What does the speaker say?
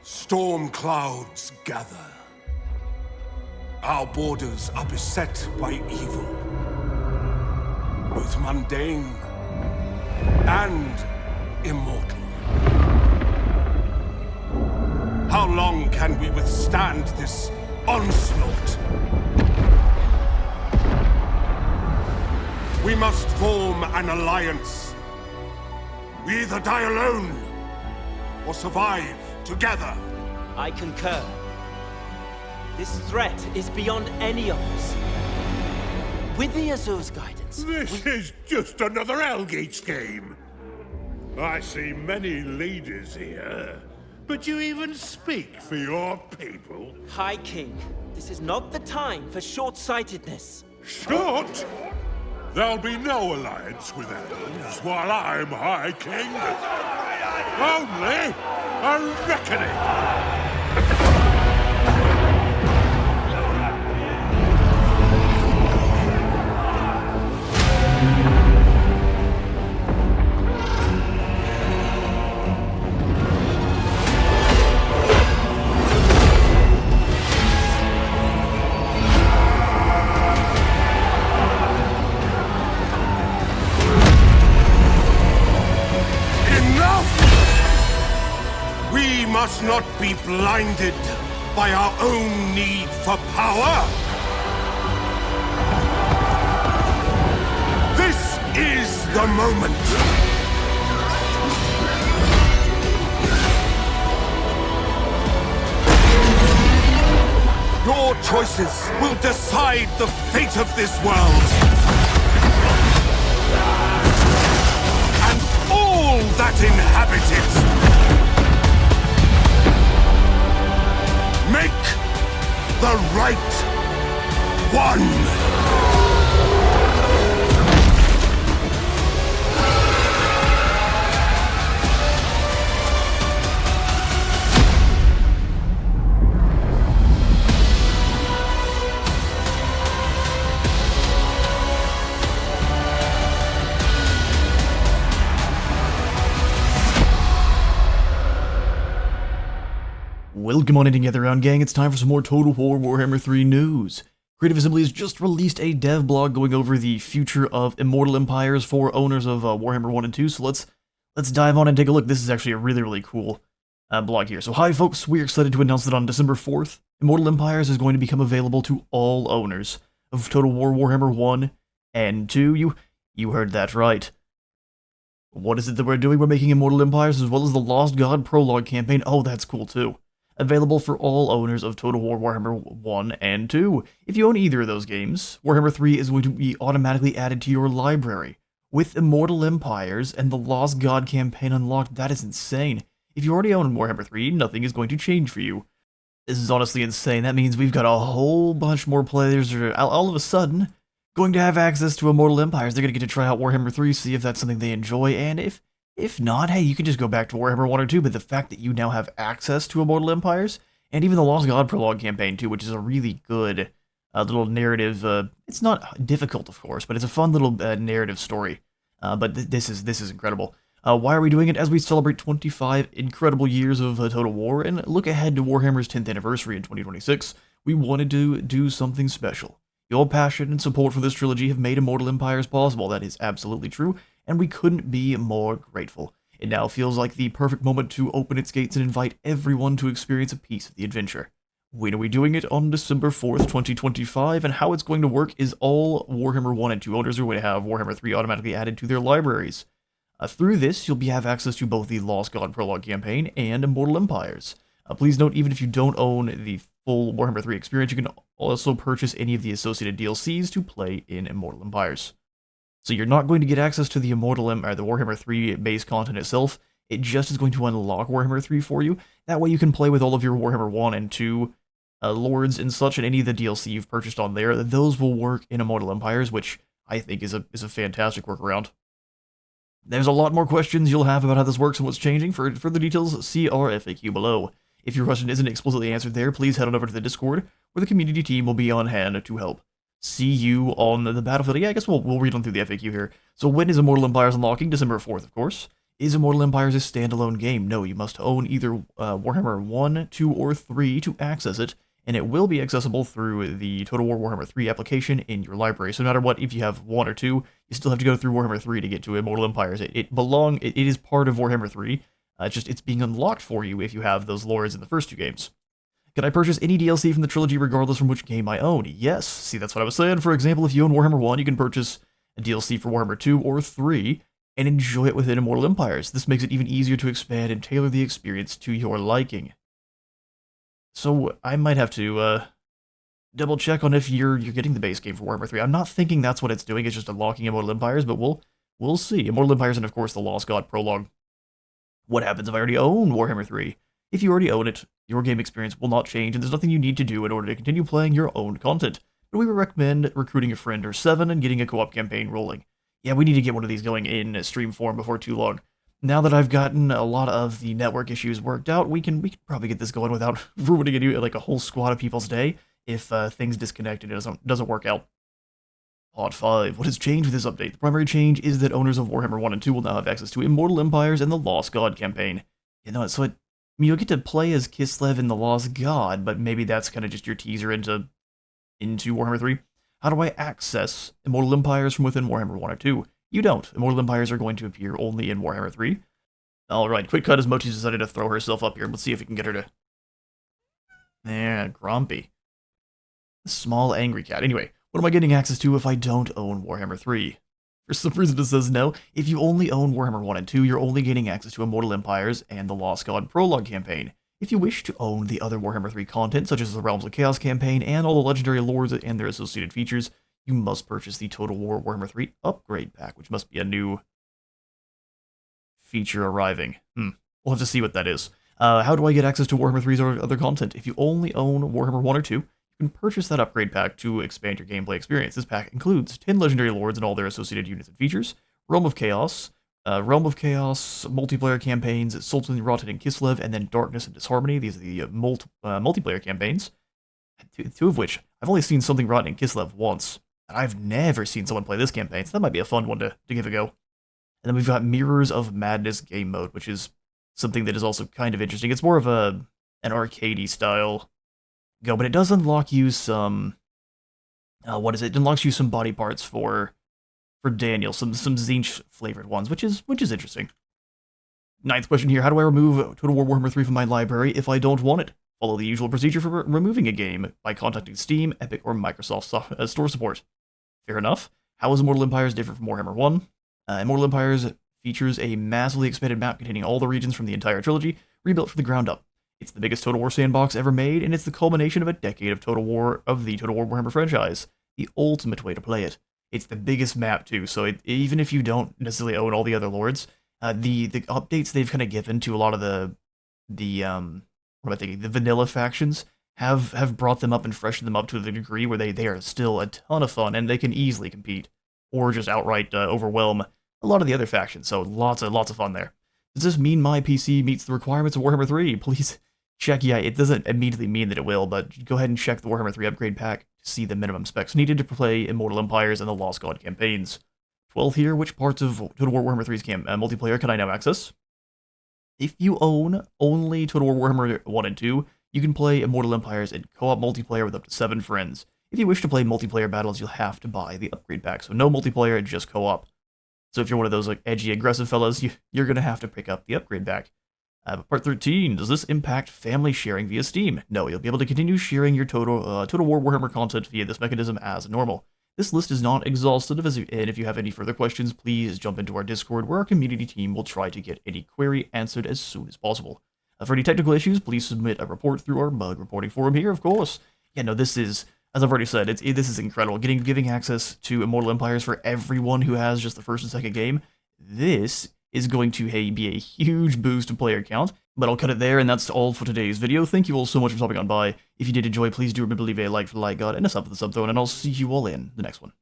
Storm clouds gather. Our borders are beset by evil, both mundane and immortal. How long can we withstand this onslaught? We must form an alliance. We either die alone or survive together. I concur. This threat is beyond any of us. With the Azur's guidance, This is just another Elgate's game. I see many leaders here, but you even speak for your people? High King, this is not the time for short-sightedness. Short? There'll be no alliance with elves while I'm High King. Only a reckoning. We must not be blinded by our own need for power. This is the moment. Your choices will decide the fate of this world. And all that inhabit it. Make the right one! Welcome on in together, round gang. It's time for some more Total War Warhammer 3 news. Creative Assembly has just released a dev blog going over the future of Immortal Empires for owners of Warhammer 1 and 2, so let's dive on and take a look. This is actually a really cool blog here. So hi folks, we're excited to announce that on December 4th, Immortal Empires is going to become available to all owners of Total War Warhammer 1 and 2. You heard that right. What is it that we're doing? We're making Immortal Empires as well as the Lost God Prologue campaign. Oh, that's cool too. Available for all owners of Total War Warhammer 1 and 2. If you own either of those games, Warhammer 3 is going to be automatically added to your library. With Immortal Empires and the Lost God campaign unlocked, that is insane. If you already own Warhammer 3, nothing is going to change for you. This is honestly insane. That means we've got a whole bunch more players that are all of a sudden going to have access to Immortal Empires. They're going to get to try out Warhammer 3, see if that's something they enjoy, and if not, hey, you can just go back to Warhammer 1 or 2, but the fact that you now have access to Immortal Empires, and even the Lost God Prologue campaign too, which is a really good little narrative, it's not difficult, of course, but it's a fun little narrative story. But this is incredible. Why are we doing it? As we celebrate 25 incredible years of Total War, and look ahead to Warhammer's 10th anniversary in 2026, we wanted to do something special. Your passion and support for this trilogy have made Immortal Empires possible. That is absolutely true, and we couldn't be more grateful. It now feels like the perfect moment to open its gates and invite everyone to experience a piece of the adventure. When are we doing it? On December 4th, 2025, and how it's going to work is all Warhammer 1 and 2 owners are going to have Warhammer 3 automatically added to their libraries. Through this, you'll have access to both the Lost God Prologue campaign and Immortal Empires. Please note, even if you don't own the full Warhammer 3 experience, you can also purchase any of the associated DLCs to play in Immortal Empires. So you're not going to get access to the the Warhammer 3 base content itself. It just is going to unlock Warhammer 3 for you. That way you can play with all of your Warhammer 1 and 2 lords and such, and any of the DLC you've purchased on there. Those will work in Immortal Empires, which I think is a fantastic workaround. There's a lot more questions you'll have about how this works and what's changing. For further details, see our FAQ below. If your question isn't explicitly answered there, please head on over to the Discord, where the community team will be on hand to help. See you on the battlefield. Yeah, I guess we'll read on through the FAQ here. So when is Immortal Empires unlocking? December 4th, of course. Is Immortal Empires a standalone game? No, you must own either Warhammer 1, 2, or 3 to access it, and it will be accessible through the Total War Warhammer 3 application in your library. So no matter what, if you have 1 or 2, you still have to go through Warhammer 3 to get to Immortal Empires. It is part of Warhammer 3, it's being unlocked for you if you have those lords in the first 2 games. Can I purchase any DLC from the trilogy regardless from which game I own? Yes. See, that's what I was saying. For example, if you own Warhammer 1, you can purchase a DLC for Warhammer 2 or 3 and enjoy it within Immortal Empires. This makes it even easier to expand and tailor the experience to your liking. So I might have to double check on if you're getting the base game for Warhammer 3. I'm not thinking that's what it's doing. It's just unlocking Immortal Empires, but we'll see. Immortal Empires and of course the Lost God Prologue. What happens if I already own Warhammer 3? If you already own it, your game experience will not change, and there's nothing you need to do in order to continue playing your own content. But we would recommend recruiting a friend or 7 and getting a co-op campaign rolling. Yeah, we need to get one of these going in stream form before too long. Now that I've gotten a lot of the network issues worked out, we can probably get this going without ruining a whole squad of people's day if things disconnect and it doesn't work out. Part 5. What has changed with this update? The primary change is that owners of Warhammer 1 and 2 will now have access to Immortal Empires and the Lost God campaign. You know, so you'll get to play as Kislev in the Lost God, but maybe that's kind of just your teaser into Warhammer 3. How do I access Immortal Empires from within Warhammer 1 or 2? You don't. Immortal Empires are going to appear only in Warhammer 3. Alright, quick cut as Mochi's decided to throw herself up here. Let's see if we can get her to... Yeah, grumpy. Small angry cat. Anyway, what am I getting access to if I don't own Warhammer 3? For some reason it says no. If you only own Warhammer 1 and 2, you're only getting access to Immortal Empires and the Lost God Prologue campaign. If you wish to own the other Warhammer 3 content, such as the Realms of Chaos campaign and all the legendary lords and their associated features, you must purchase the Total War Warhammer 3 upgrade pack, which must be a new feature arriving. We'll have to see what that is. How do I get access to Warhammer 3's or other content? If you only own Warhammer 1 or 2, you can purchase that upgrade pack to expand your gameplay experience. This pack includes 10 legendary lords and all their associated units and features, Realm of Chaos, multiplayer campaigns, Sultan, Rotten, and Kislev, and then Darkness and Disharmony. These are the multiplayer campaigns, two of which I've only seen Something Rotten and Kislev once. And I've never seen someone play this campaign, so that might be a fun one to give a go. And then we've got Mirrors of Madness game mode, which is something that is also kind of interesting. It's more of an arcadey style go, but it does unlock you some... It unlocks you some body parts for Daniel, some Zinch flavored ones, which is interesting. 9th question here: how do I remove Total War Warhammer 3 from my library if I don't want it? Follow the usual procedure for removing a game by contacting Steam, Epic, or Microsoft Store support. Fair enough. How is Immortal Empires different from Warhammer 1? Immortal Empires features a massively expanded map containing all the regions from the entire trilogy, rebuilt from the ground up. It's the biggest Total War sandbox ever made, and it's the culmination of a decade of the Total War Warhammer franchise. The ultimate way to play it. It's the biggest map too, so even if you don't necessarily own all the other lords, the updates they've kind of given to a lot of the vanilla factions have brought them up and freshened them up to the degree where they are still a ton of fun, and they can easily compete, or just outright overwhelm a lot of the other factions, so lots of fun there. Does this mean my PC meets the requirements of Warhammer 3? Please check. Yeah, it doesn't immediately mean that it will, but go ahead and check the Warhammer 3 upgrade pack to see the minimum specs needed to play Immortal Empires and the Lost God campaigns. 12th here: which parts of Total War Warhammer 3's multiplayer can I now access? If you own only Total War Warhammer 1 and 2, you can play Immortal Empires in co-op multiplayer with up to 7 friends. If you wish to play multiplayer battles, you'll have to buy the upgrade pack, so no multiplayer, just co-op. So if you're one of those edgy, aggressive fellas, you're going to have to pick up the upgrade pack. Part 13, does this impact family sharing via Steam? No, you'll be able to continue sharing your Total War Warhammer content via this mechanism as normal. This list is not exhaustive, and if you have any further questions, please jump into our Discord, where our community team will try to get any query answered as soon as possible. For any technical issues, please submit a report through our bug reporting forum here, of course. Yeah, no, this is, as I've already said, this is incredible. Giving access to Immortal Empires for everyone who has just the first and second game, this is going to be a huge boost to player count. But I'll cut it there, and that's all for today's video. Thank you all so much for stopping on by. If you did enjoy, please do remember to leave a like for the like god and a sub for the sub throne, and I'll see you all in the next one.